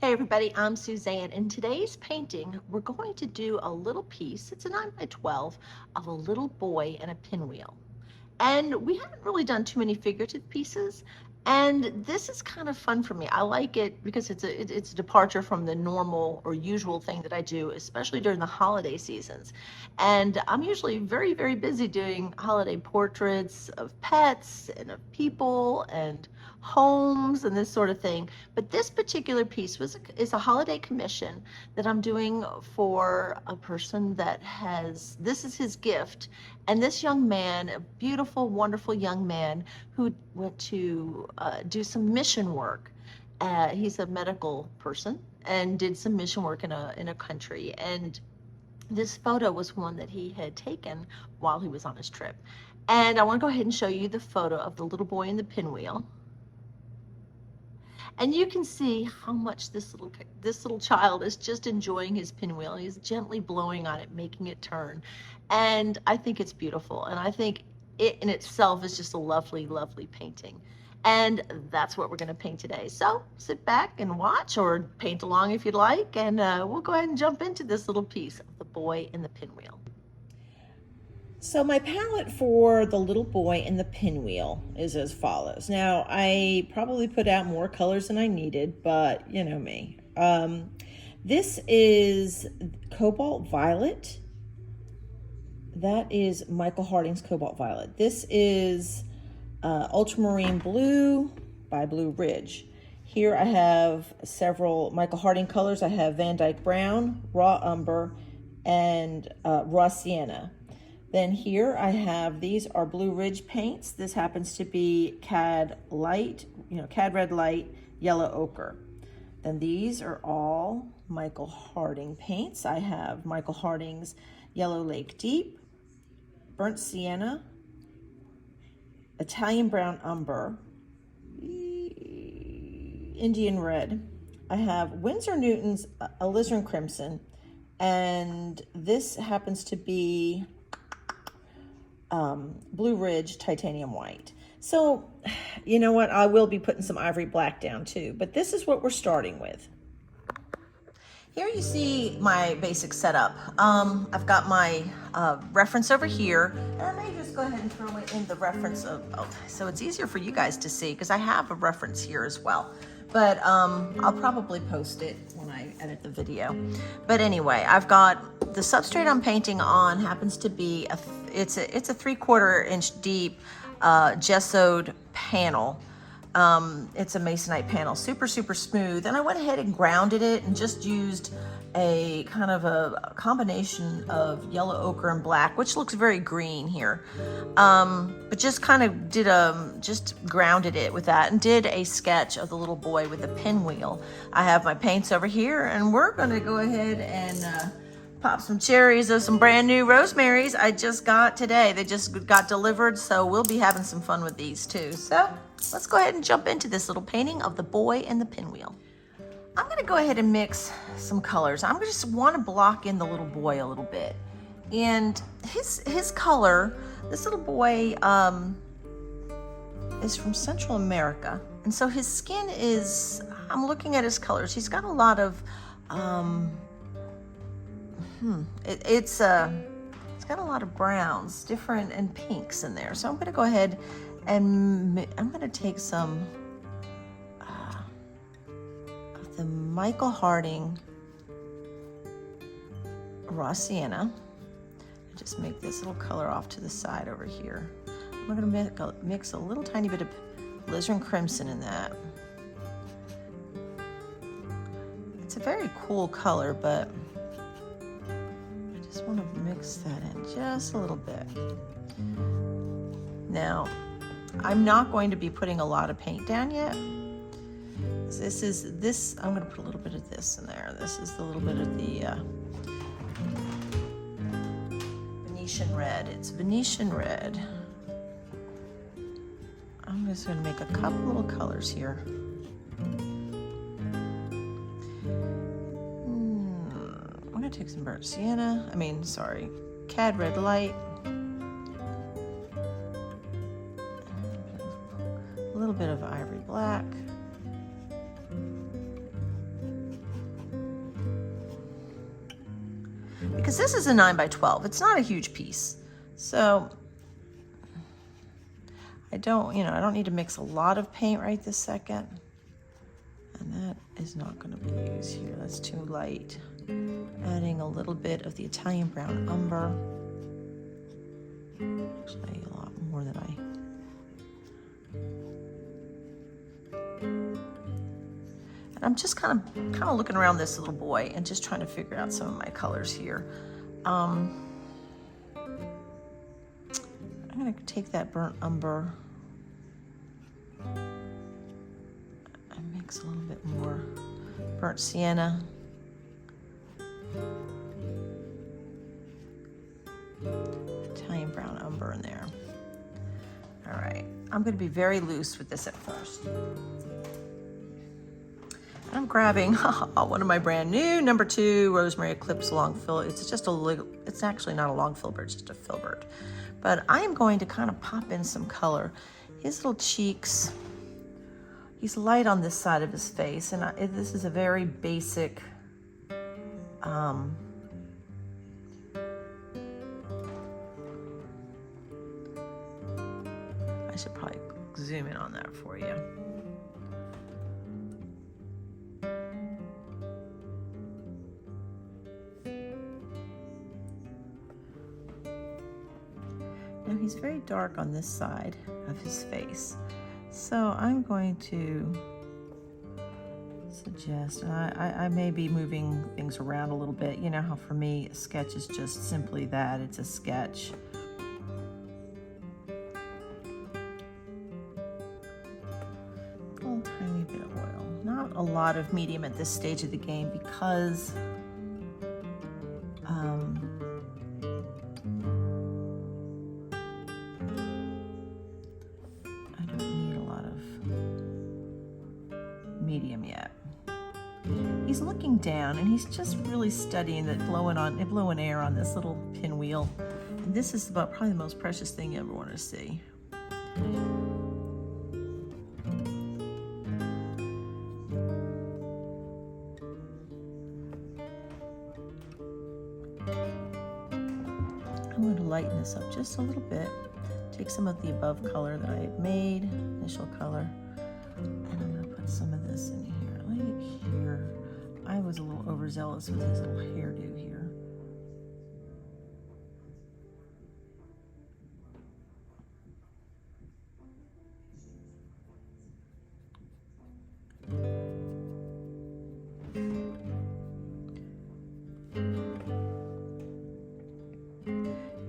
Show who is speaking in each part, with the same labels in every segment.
Speaker 1: Hey everybody, I'm Suzanne. In today's painting, we're going to do a little piece, it's a 9 by 12, of a little boy and a pinwheel. And we haven't really done too many figurative pieces, and this is kind of fun for me. I like it because it's a departure from the normal or usual thing that I do, especially during the holiday seasons. And I'm usually very, very busy doing holiday portraits of pets and of people and homes and this sort of thing. But this particular piece is a holiday commission that I'm doing for a person that this is his gift. And this young man, a beautiful, wonderful young man who went to do some mission work. He's a medical person and did some mission work in a country. And this photo was one that he had taken while he was on his trip. And I want to go ahead and show you the photo of the little boy in the pinwheel. And you can see how much this little child is just enjoying his pinwheel. He's gently blowing on it, making it turn. And I think it's beautiful. And I think it in itself is just a lovely, lovely painting. And that's what we're going to paint today. So sit back and watch, or paint along if you'd like. And we'll go ahead and jump into this little piece of the boy in the pinwheel.
Speaker 2: So my palette for the little boy and the pinwheel is as follows. Now, I probably put out more colors than I needed, but you know me. This is Cobalt Violet. That is Michael Harding's Cobalt Violet. This is Ultramarine Blue by Blue Ridge. Here I have several Michael Harding colors. I have Van Dyke Brown, Raw Umber, and Raw Sienna. Then here I have, these are Blue Ridge paints. This happens to be Cad Light, Cad Red Light, Yellow Ochre. Then these are all Michael Harding paints. I have Michael Harding's Yellow Lake Deep, Burnt Sienna, Italian Brown Umber, Indian Red. I have Winsor Newton's Alizarin Crimson, and this happens to be Blue Ridge Titanium White. So, you know what? I will be putting some Ivory Black down too, but this is what we're starting with. Here you see my basic setup. I've got my reference over here, and I may just go ahead and throw it in the reference so it's easier for you guys to see, because I have a reference here as well. But I'll probably post it when I edit the video. But anyway, I've got the substrate I'm painting on happens to be it's a 3/4 inch deep gessoed panel. It's a masonite panel, super smooth. And I went ahead and grounded it and just used a kind of a combination of yellow ochre and black, which looks very green here. But just kind of just grounded it with that and did a sketch of the little boy with the pinwheel. I have my paints over here, and we're gonna go ahead and pop some cherries of some brand new rosemaries I just got today. They just got delivered, so we'll be having some fun with these too. So let's go ahead and jump into this little painting of the boy and the pinwheel. I'm gonna go ahead and mix some colors. I'm just want to block in the little boy a little bit. And his color, this little boy is from Central America. And so his skin is, I'm looking at his colors, he's got a lot of, it's got a lot of browns, different, and pinks in there. So I'm gonna go ahead and I'm gonna take some of the Michael Harding Raw Sienna. Just make this little color off to the side over here. I'm gonna mix a little tiny bit of alizarin crimson in that. It's a very cool color, but I just want to mix that in just a little bit. Now, I'm not going to be putting a lot of paint down yet. I'm going to put a little bit of this in there. This is a little bit of the Venetian red. It's Venetian red. I'm just going to make a couple little colors here. I'm going to take some burnt sienna. Cad Red Light. A little bit of Ivory Black. because this is a 9 by 12. It's not a huge piece. So I don't need to mix a lot of paint right this second. And that is not going to be used here. That's too light. Adding a little bit of the Italian brown umber. Actually, a lot more than And I'm just kind of looking around this little boy and just trying to figure out some of my colors here. I'm going to take that burnt umber and mix a little bit more burnt sienna. Italian brown umber in there. All right, I'm going to be very loose with this at first. I'm grabbing one of my brand new number 2 Rosemary Eclipse long fill. It's just a little, it's actually not a long filbert, it's just a filbert. But I am going to kind of pop in some color. His little cheeks, he's light on this side of his face, and this is a very basic, I should probably zoom in on that for you. Now he's very dark on this side of his face. So I'm going to suggest, and I may be moving things around a little bit. You know how for me, a sketch is just simply that, it's a sketch. A little tiny bit of oil. Not a lot of medium at this stage of the game because medium yet. He's looking down and he's just really studying that blowing air on this little pinwheel. And this is about probably the most precious thing you ever want to see. I'm going to lighten this up just a little bit. Take some of the above color that I had made, initial color, and I'm going to put some of this in here, like here. I was a little overzealous with his little hairdo here.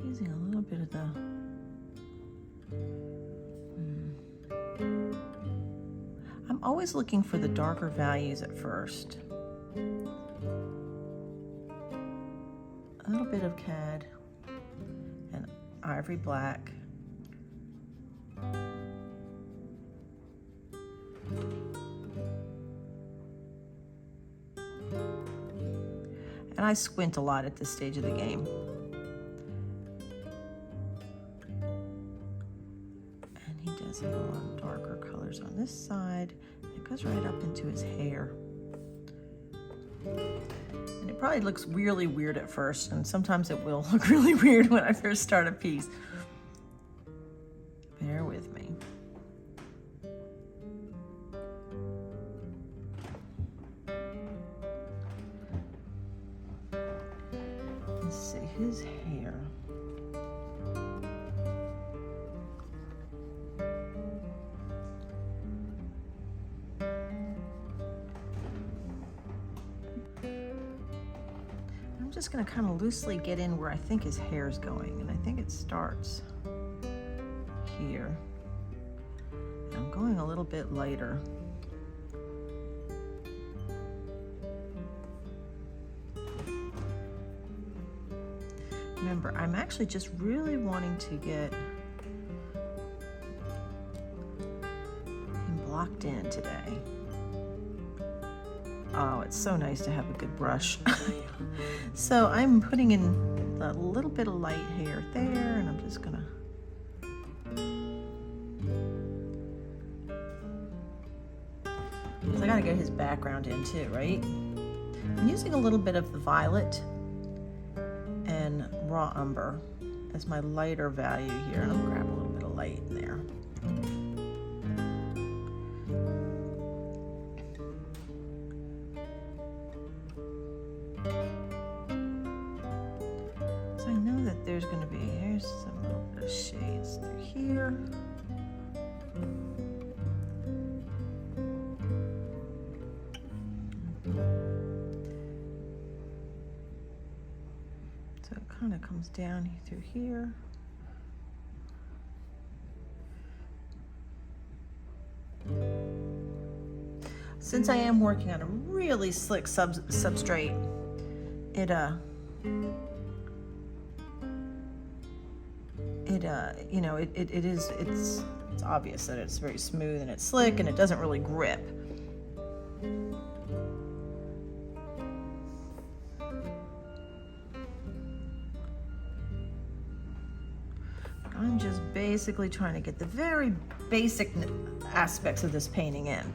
Speaker 2: Using a little bit of the I'm always looking for the darker values at first. A little bit of cad and ivory black. And I squint a lot at this stage of the game. And he does have a lot of darker colors on this side. It goes right up into his hair. And it probably looks really weird at first, and sometimes it will look really weird when I first start a piece. Bear with me. Let's see, his hair. I'm just going to kind of loosely get in where I think his hair is going, and I think it starts here. And I'm going a little bit lighter. Remember, I'm actually just really wanting to get him blocked in today. Oh, it's so nice to have a good brush. So I'm putting in a little bit of light hair there, and I'm just gonna because I gotta get his background in too, right? I'm using a little bit of the violet raw umber as my lighter value here. And I'll grab a little bit of light in there. So I know that there's going to be, here's some little bit of shades through here. So it kind of comes down through here. Since I am working on a really slick substrate, it's obvious that it's very smooth and it's slick and it doesn't really grip. I'm just basically trying to get the very basic aspects of this painting in.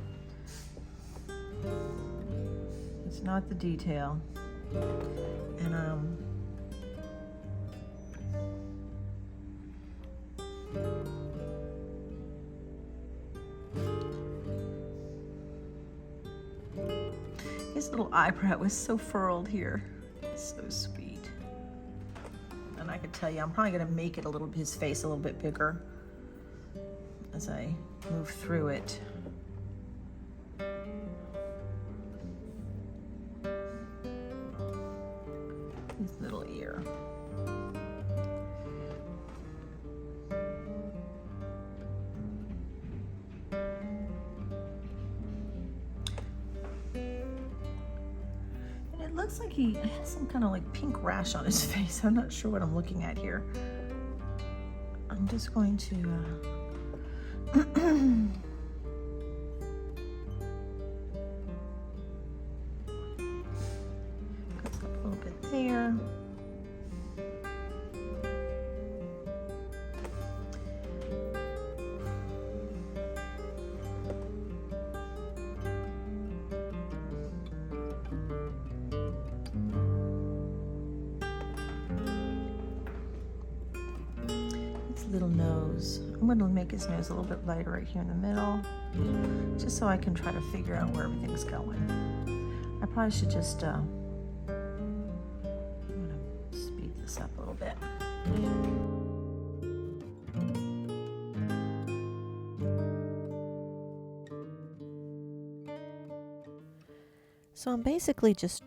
Speaker 2: It's not the detail. And his little eyebrow is so furrowed here. It's so sweet. And I could tell you, I'm probably gonna make it his face a little bit bigger as I move through it. His little ear. And it looks like he has some kind of like pink rash on his face. I'm not sure what I'm looking at here. I'm just going to a little bit there. His little nose. I'm going to make his nose a little bit lighter right here in the middle, just so I can try to figure out where everything's going. I probably should just I'm going to speed this up a little bit. So I'm basically just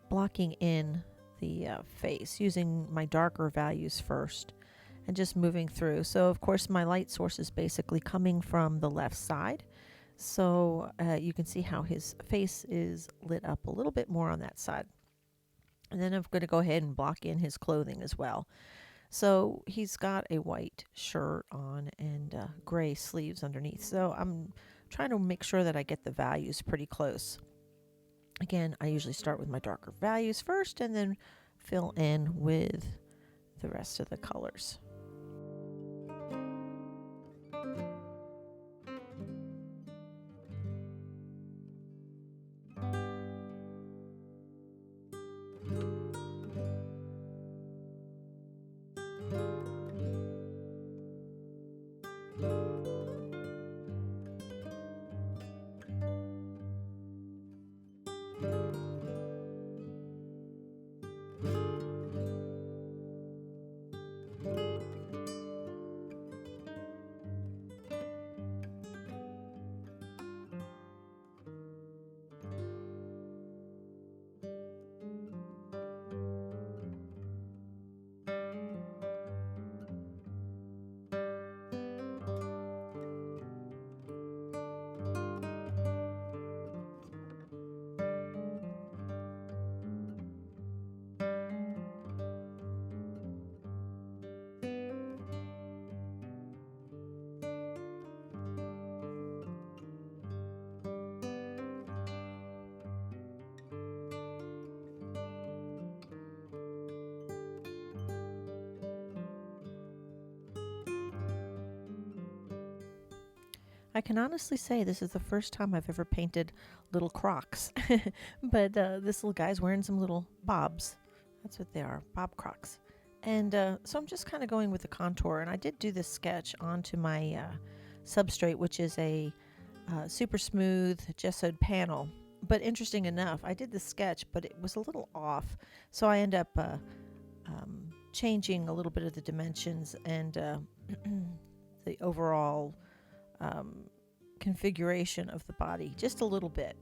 Speaker 2: blocking in the face using my darker values first and just moving through. So of course my light source is basically coming from the left side. So you can see how his face is lit up a little bit more on that side. And then I'm going to go ahead and block in his clothing as well. So he's got a white shirt on and gray sleeves underneath. So I'm trying to make sure that I get the values pretty close. Again, I usually start with my darker values first and then fill in with the rest of the colors. I can honestly say this is the first time I've ever painted little Crocs, but this little guy's wearing some little bobs. That's what they are, bob Crocs. And so I'm just kind of going with the contour. And I did do this sketch onto my substrate, which is a super smooth gessoed panel. But interesting enough, I did the sketch, but it was a little off. So I end up changing a little bit of the dimensions and the overall configuration of the body just a little bit.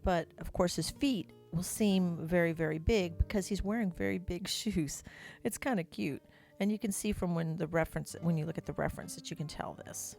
Speaker 2: But of course, his feet will seem very, very big because he's wearing very big shoes. It's kind of cute. And you can see from when you look at the reference, that you can tell this.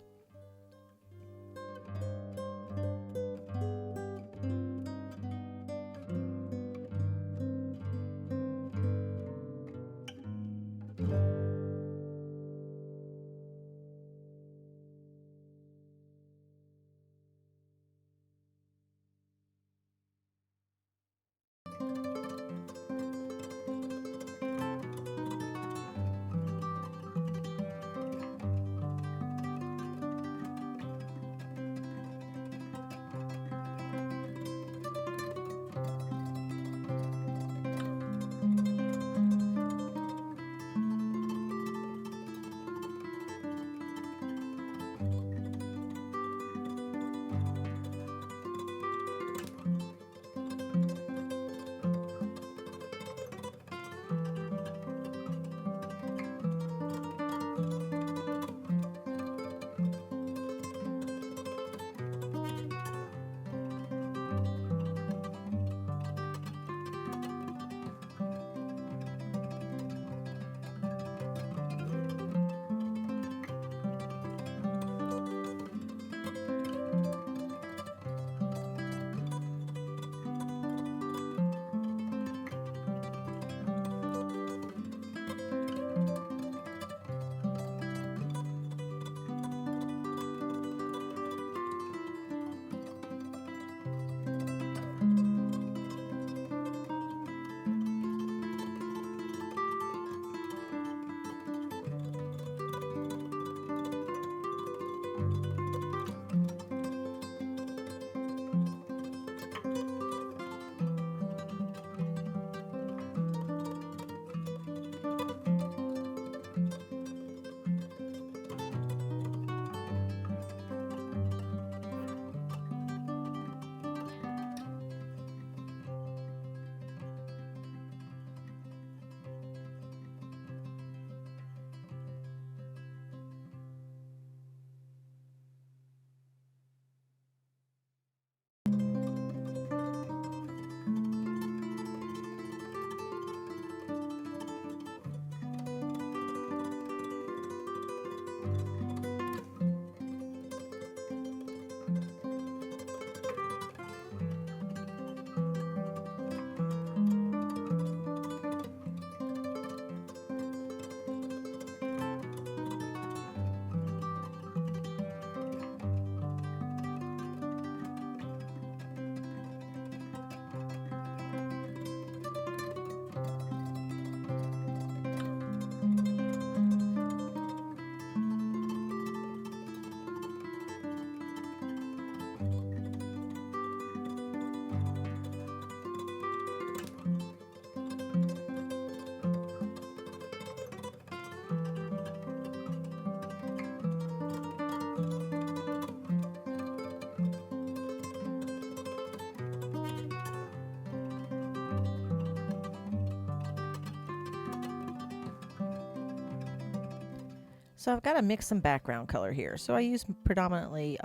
Speaker 2: So I've got to mix some background color here. So I use predominantly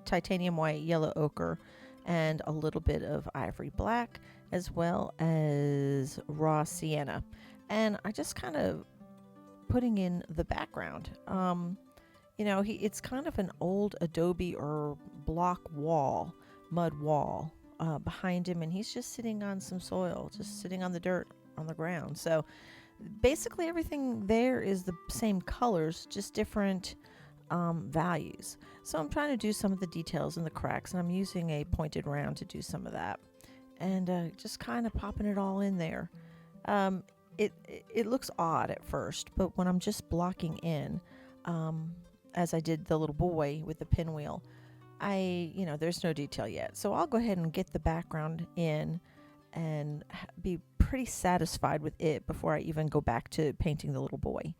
Speaker 2: titanium white, yellow ochre, and a little bit of ivory black, as well as raw sienna. And I just kind of putting in the background. It's kind of an old adobe or block wall, mud wall behind him, and he's just sitting on some soil, just sitting on the dirt on the ground. So basically everything there is the same colors, just different values. So I'm trying to do some of the details in the cracks, and I'm using a pointed round to do some of that, and just kind of popping it all in there. It looks odd at first, but when I'm just blocking in, as I did the little boy with the pinwheel, there's no detail yet. So I'll go ahead and get the background in, and be pretty satisfied with it before I even go back to painting the little boy.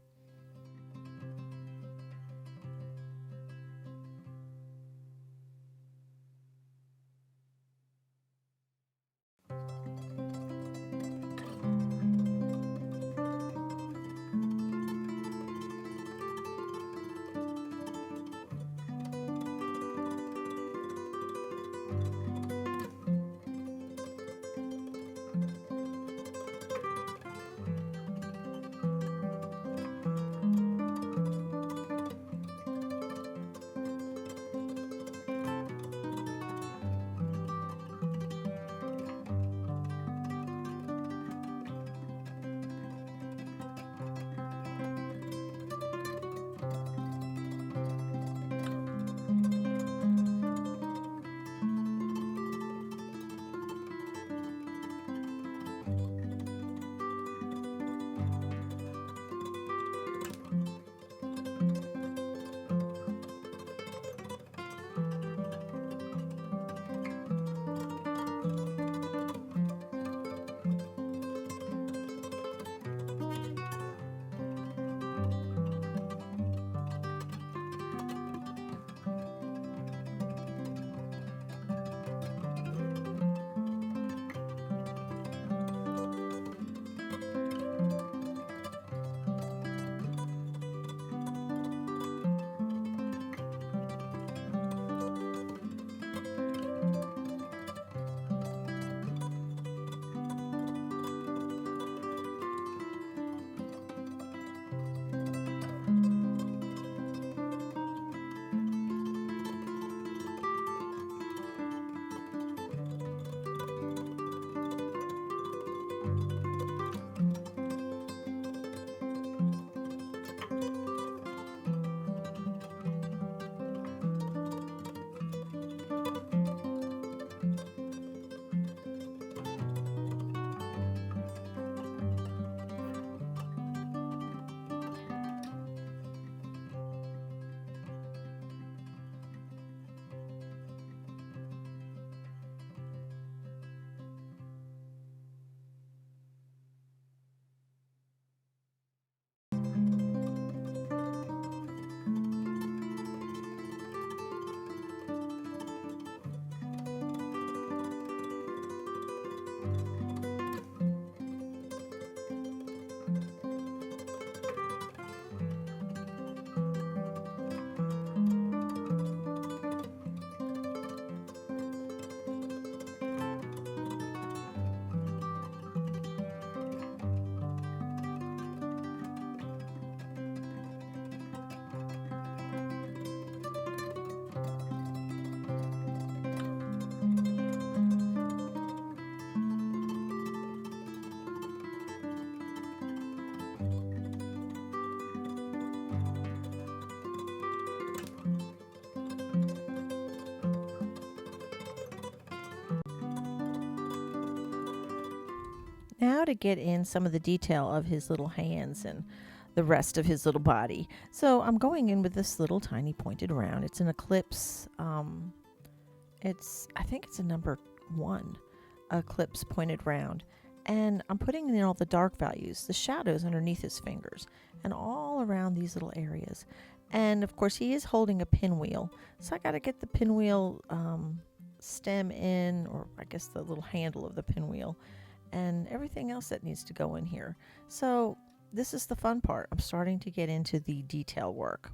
Speaker 2: Now to get in some of the detail of his little hands and the rest of his little body. So I'm going in with this little tiny pointed round. It's an eclipse. I think it's a number 1 eclipse pointed round. And I'm putting in all the dark values, the shadows underneath his fingers, and all around these little areas. And of course, he is holding a pinwheel. So I got to get the pinwheel stem in, or I guess the little handle of the pinwheel, and everything else that needs to go in here. So this is the fun part. I'm starting to get into the detail work.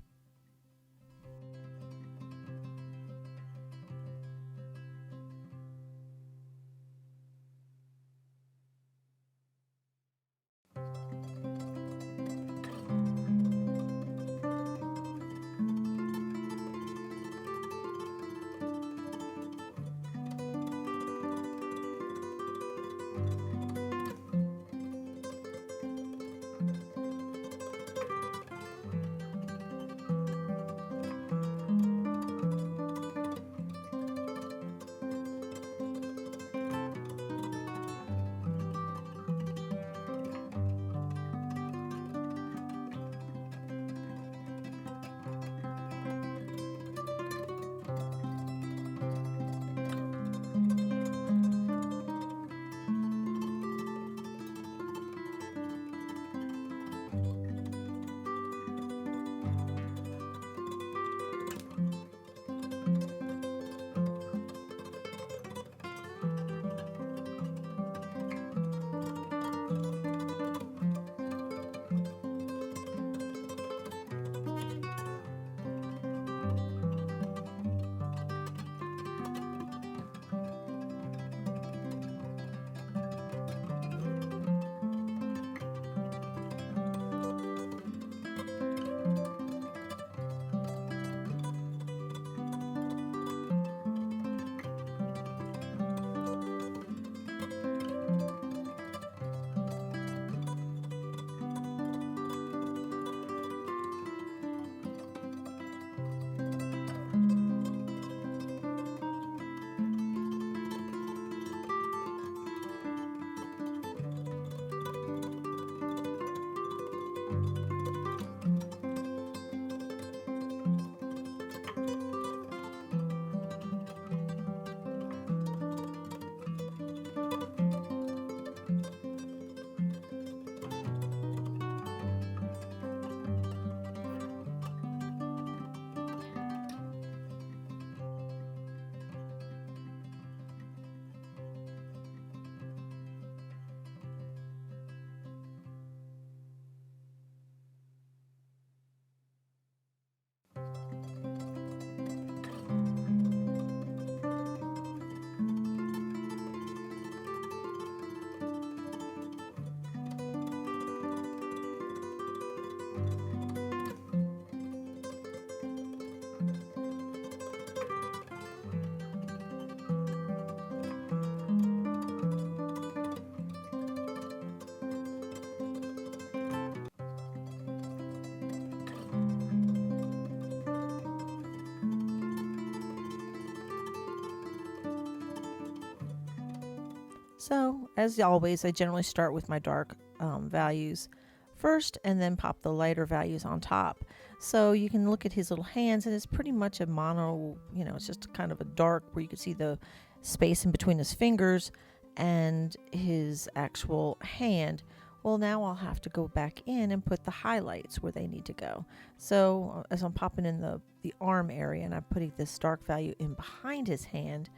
Speaker 2: So, as always, I generally start with my dark values first and then pop the lighter values on top. So you can look at his little hands, and it's pretty much a mono, it's just kind of a dark where you can see the space in between his fingers and his actual hand. Well, now I'll have to go back in and put the highlights where they need to go. So as I'm popping in the arm area and I'm putting this dark value in behind his hand,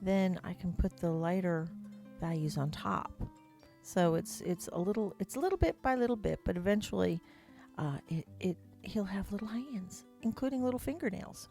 Speaker 2: then I can put the lighter values on top. So it's a little bit by little bit, but eventually he'll have little hands, including little fingernails.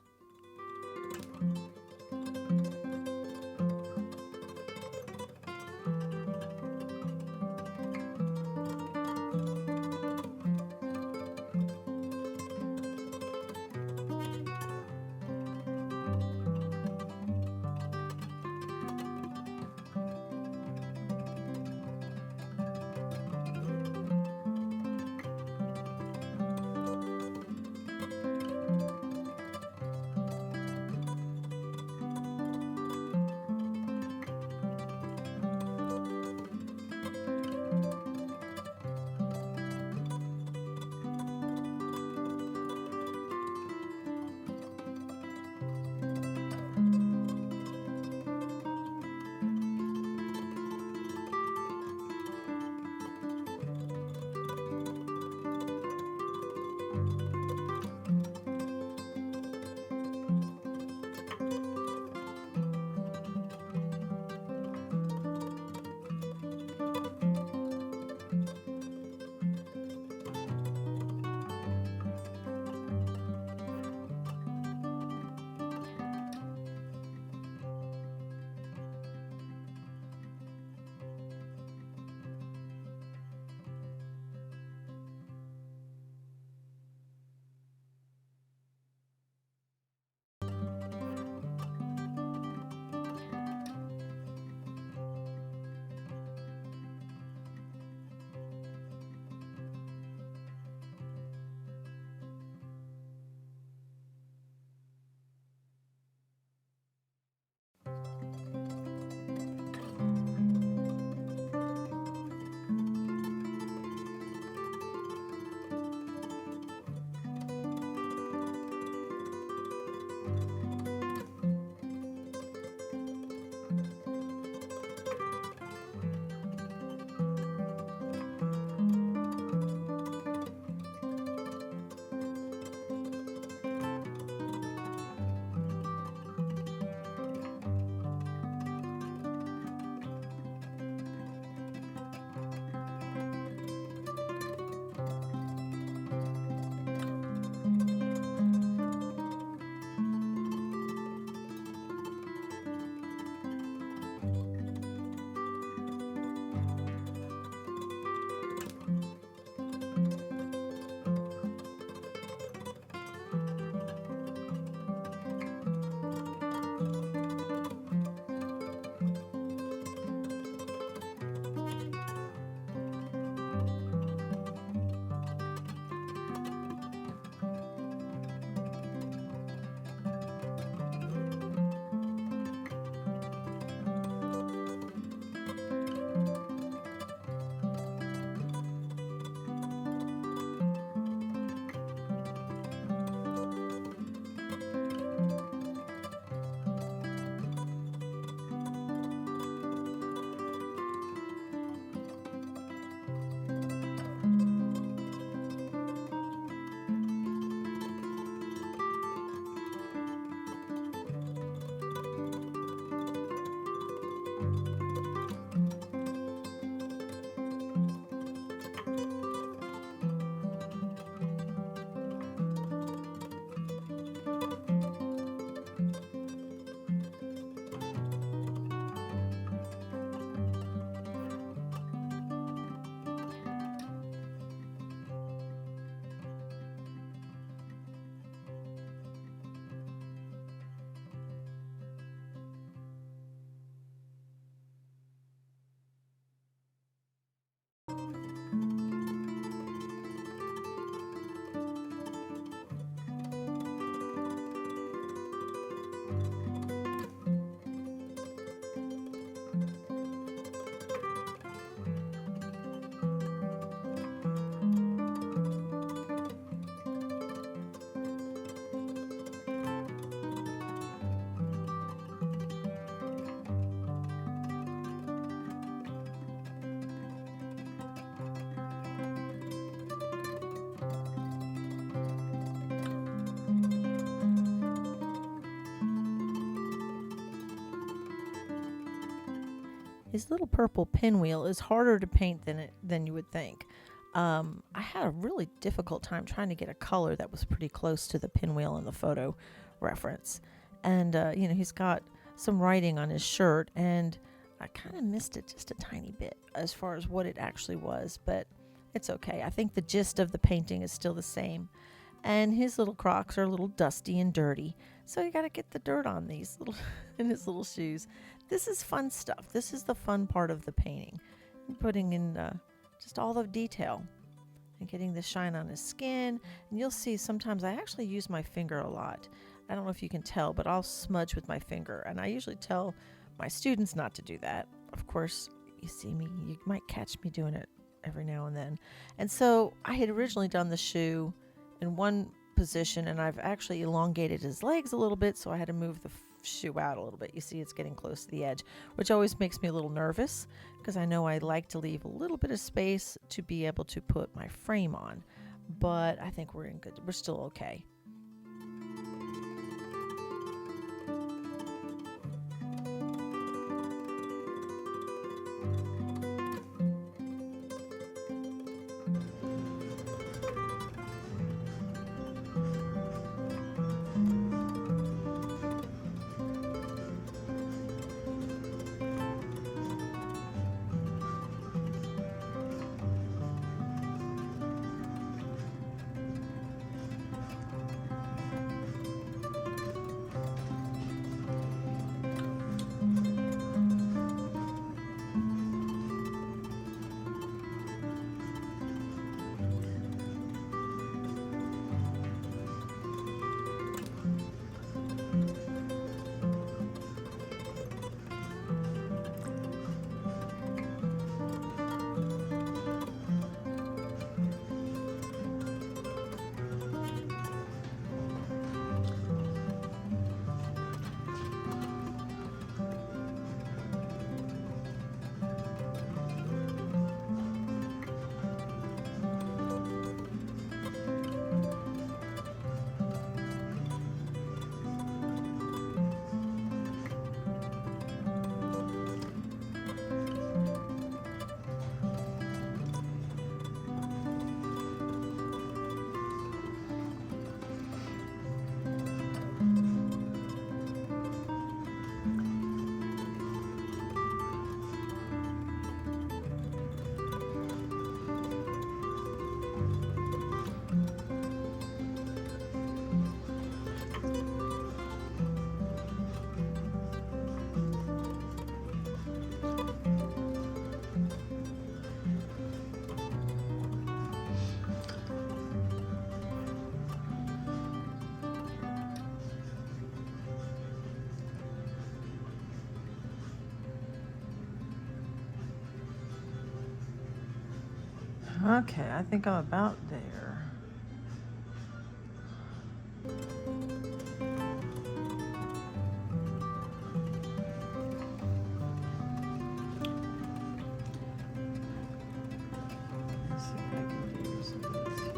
Speaker 2: His little purple pinwheel is harder to paint than you would think. I had a really difficult time trying to get a color that was pretty close to the pinwheel in the photo reference. And, he's got some writing on his shirt, and I kind of missed it just a tiny bit as far as what it actually was, but it's okay. I think the gist of the painting is still the same. And his little Crocs are a little dusty and dirty, so you got to get the dirt on these little in his little shoes. This is fun stuff. This is the fun part of the painting, putting in just all the detail and getting the shine on his skin. And you'll see sometimes I actually use my finger a lot. I don't know if you can tell, but I'll smudge with my finger, and I usually tell my students not to do that. Of course, you see me, you might catch me doing it every now and then. And so I had originally done the shoe in one position, and I've actually elongated his legs a little bit, so I had to move the shoe out a little bit. You see it's getting close to the edge, which always makes me a little nervous because I know I like to leave a little bit of space to be able to put my frame on. But I think we're still okay. Okay, I think I'm about there. Let's see if I can do some of this here.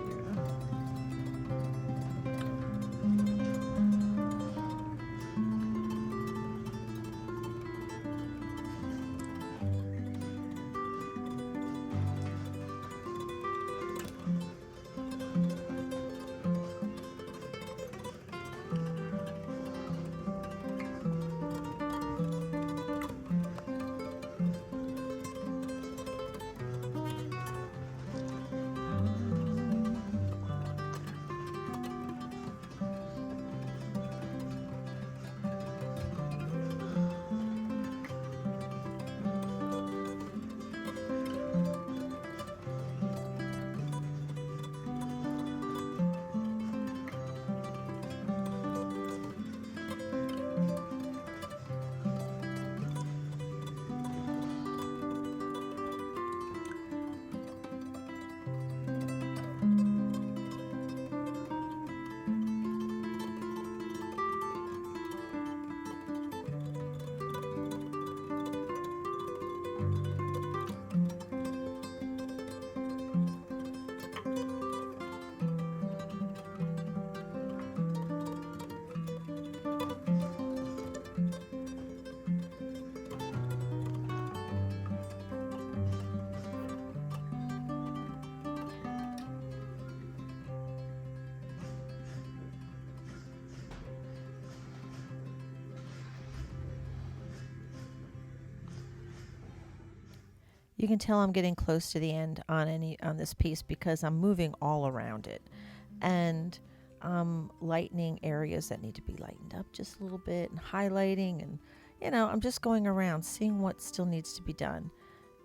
Speaker 2: You can tell I'm getting close to the end on this piece because I'm moving all around it, and lightening areas that need to be lightened up just a little bit, and highlighting, and I'm just going around seeing what still needs to be done,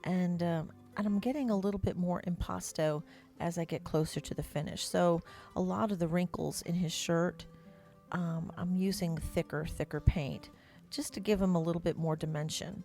Speaker 2: and I'm getting a little bit more impasto as I get closer to the finish. So a lot of the wrinkles in his shirt, I'm using thicker paint just to give him a little bit more dimension.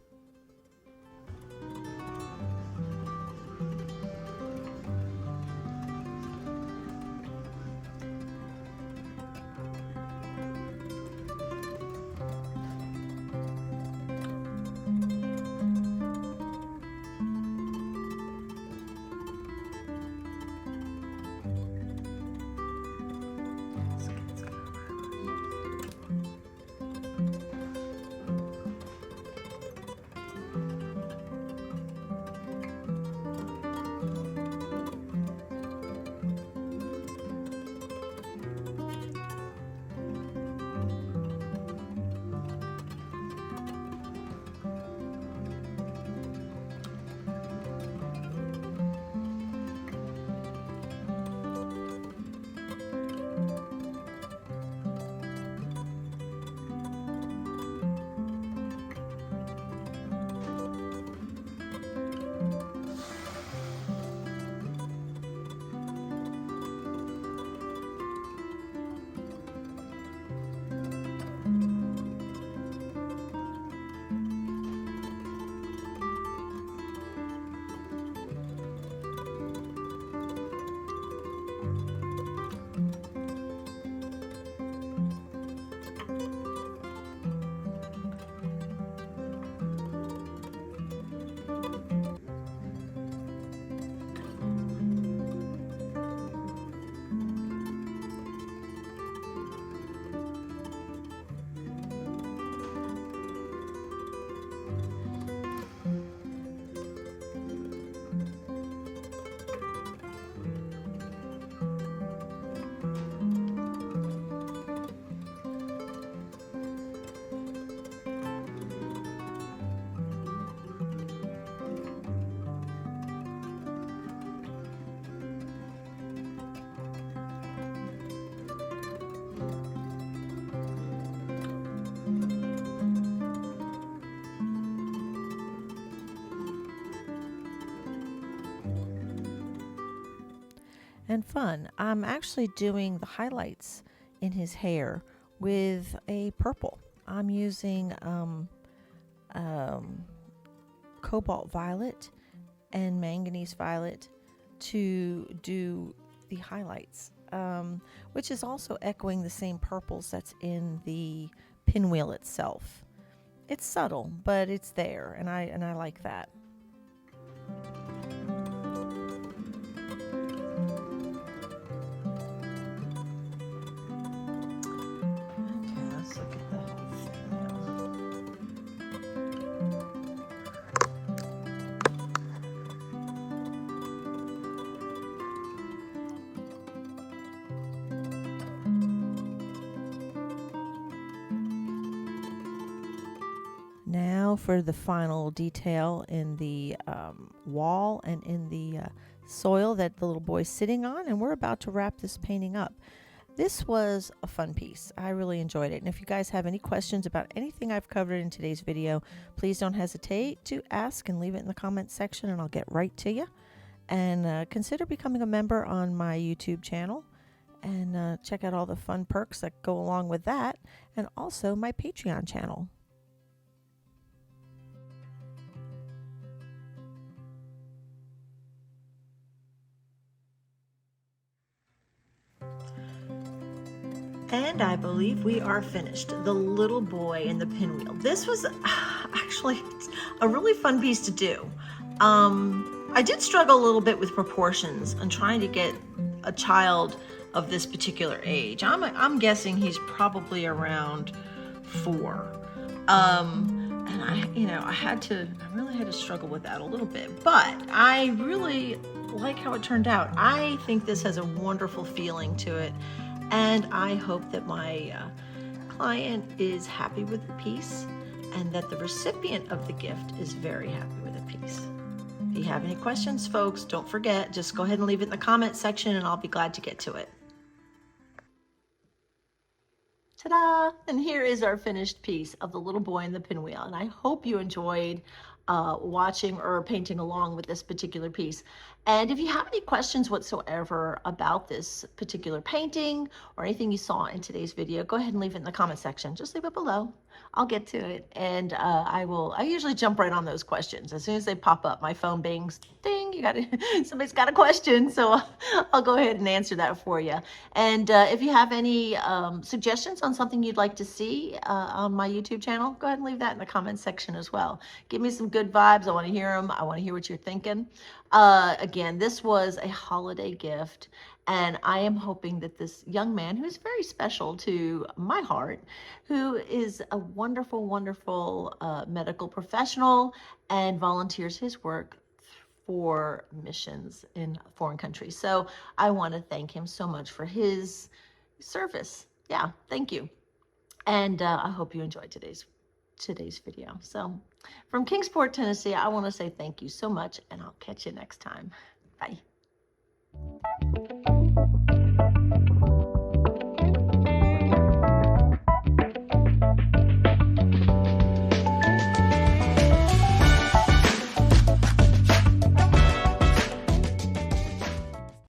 Speaker 2: And fun. I'm actually doing the highlights in his hair with a purple. I'm using cobalt violet and manganese violet to do the highlights, which is also echoing the same purples that's in the pinwheel itself. It's subtle, but it's there, and I like that. Now for the final detail in the wall and in the soil that the little boy's sitting on, and we're about to wrap this painting up. This was a fun piece. I really enjoyed it. And if you guys have any questions about anything I've covered in today's video, please don't hesitate to ask and leave it in the comments section, and I'll get right to you. And consider becoming a member on my YouTube channel, and check out all the fun perks that go along with that, and also my Patreon channel. And I believe we are finished. The little boy and the pinwheel. This was actually a really fun piece to do. I did struggle a little bit with proportions and trying to get a child of this particular age. I'm guessing he's probably around 4. And I really had to struggle with that a little bit, but I really like how it turned out. I think this has a wonderful feeling to it. And I hope that my client is happy with the piece, and that the recipient of the gift is very happy with the piece,
Speaker 1: you have any questions, folks, don't forget, just go ahead and leave it in the comment section and I'll be glad to get to it. Ta-da! And here is our finished piece of the little boy and the pinwheel. And I hope you enjoyed watching or painting along with this particular piece. And if you have any questions whatsoever about this particular painting or anything you saw in today's video, go ahead and leave it in the comment section. Just leave it below. I'll get to it. And I usually jump right on those questions. As soon as they pop up, my phone bings, ding, somebody's got a question. So I'll go ahead and answer that for you. And if you have any suggestions on something you'd like to see on my YouTube channel, go ahead and leave that in the comment section as well. Give me some good vibes. I want to hear them. I want to hear what you're thinking. Again, this was a holiday gift, and I am hoping that this young man, who's very special to my heart, who is a wonderful, wonderful medical professional and volunteers his work for missions in foreign countries. So I want to thank him so much for his service. Yeah, thank you. And I hope you enjoyed today's video. So from Kingsport, Tennessee, I want to say thank you so much, and I'll catch you next time. Bye.